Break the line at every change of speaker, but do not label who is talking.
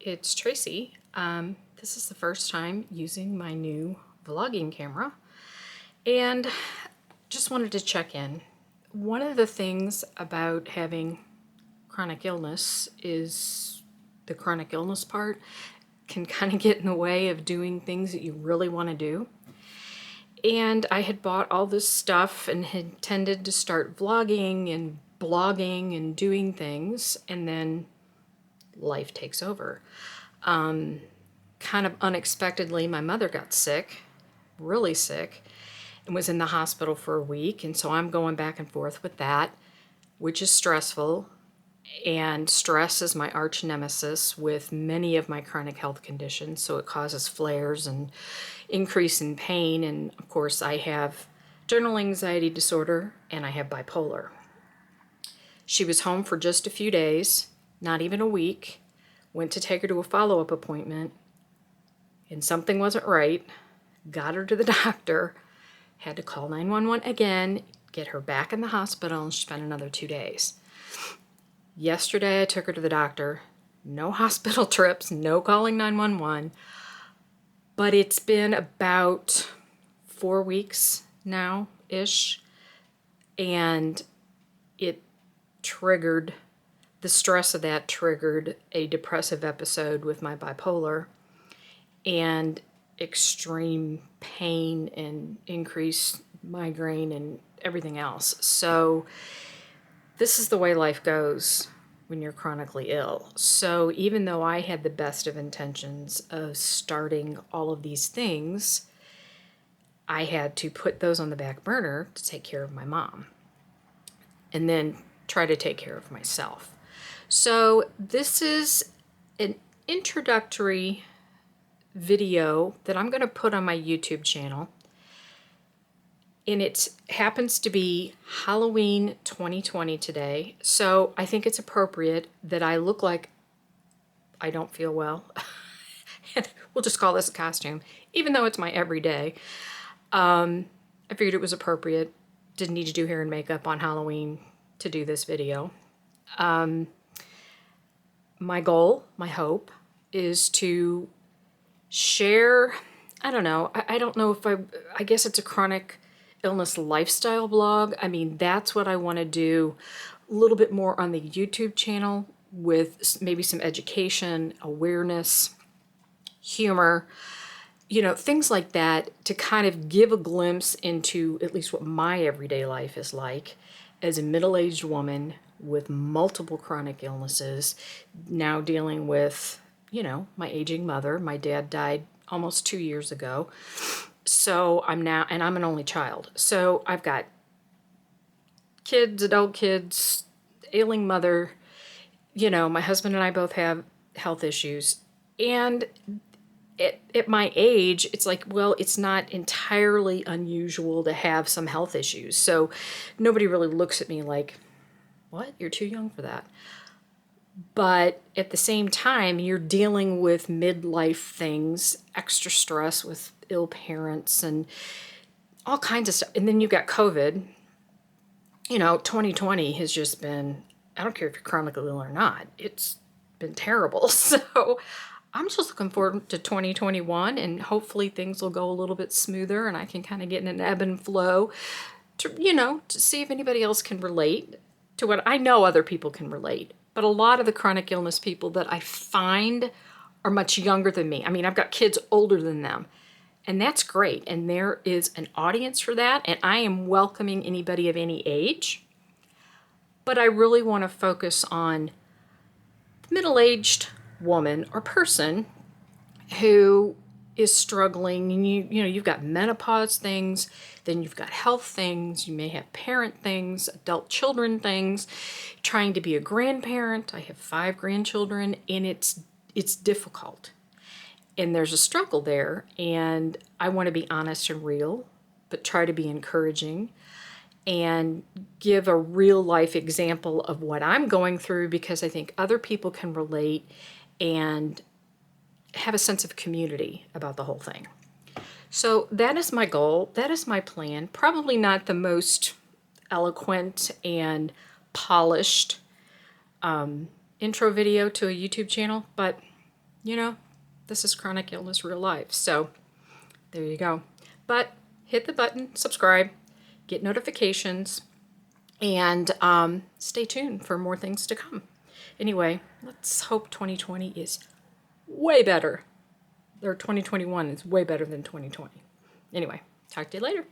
it's Tracy. This is the first time using my new vlogging camera, and just wanted to check in. One of the things about having chronic illness is the chronic illness part can kind of get in the way of doing things that you really want to do. And I had bought all this stuff and had intended to start vlogging and blogging and doing things, and then life takes over. Kind of unexpectedly, my mother got sick, really sick, and was in the hospital for a week. And so I'm going back and forth with that, which is stressful. And stress is my arch nemesis with many of my chronic health conditions. So it causes flares and increase in pain. And of course, I have general anxiety disorder and I have bipolar. She was home for just a few days, not even a week. Went to take her to a follow-up appointment, and something wasn't right. Got her to the doctor, had to call 911 again, get her back in the hospital, and she spent another 2 days. Yesterday, I took her to the doctor. No hospital trips, no calling 911. But it's been about 4 weeks now-ish, and the stress of that triggered a depressive episode with my bipolar and extreme pain and increased migraine and everything else. So this is the way life goes when you're chronically ill. So even though I had the best of intentions of starting all of these things, I had to put those on the back burner to take care of my mom and then try to take care of myself. So this is an introductory video that I'm going to put on my YouTube channel. And it happens to be Halloween 2020 today. So I think it's appropriate that I look like I don't feel well. We'll just call this a costume, even though it's my everyday. I figured it was appropriate. Didn't need to do hair and makeup on Halloween to do this video. My goal, my hope, is to share, I don't know if I guess it's a chronic illness lifestyle blog. I mean, that's what I want to do a little bit more on the YouTube channel with maybe some education, awareness, humor, things like that, to kind of give a glimpse into at least what my everyday life is like as a middle-aged woman with multiple chronic illnesses, now dealing with, my aging mother. My dad died almost 2 years ago. So I'm an only child. So I've got kids, adult kids, ailing mother. My husband and I both have health issues. And at my age, it's like, well, it's not entirely unusual to have some health issues. So nobody really looks at me like, what? You're too young for that. But at the same time, you're dealing with midlife things, extra stress with ill parents and all kinds of stuff. And then you've got COVID. 2020 has just been, I don't care if you're chronically ill or not, it's been terrible. So I'm just looking forward to 2021, and hopefully things will go a little bit smoother and I can kind of get in an ebb and flow to see if anybody else can relate to what I know other people can relate. But a lot of the chronic illness people that I find are much younger than me. I mean, I've got kids older than them, and that's great. And there is an audience for that, and I am welcoming anybody of any age. But I really want to focus on the middle-aged woman or person who is struggling, and you've got menopause things, then you've got health things, you may have parent things, adult children things, trying to be a grandparent. I have 5 grandchildren, and it's difficult. And there's a struggle there, and I want to be honest and real, but try to be encouraging and give a real life example of what I'm going through, because I think other people can relate and have a sense of community about the whole thing. So that is my goal. That is my plan. Probably not the most eloquent and polished intro video to a YouTube channel, but you know, this is chronic illness real life. So there you go. But hit the button, subscribe, get notifications, and stay tuned for more things to come. Anyway, let's hope 2020 is way better. Or 2021 is way better than 2020. Anyway, talk to you later.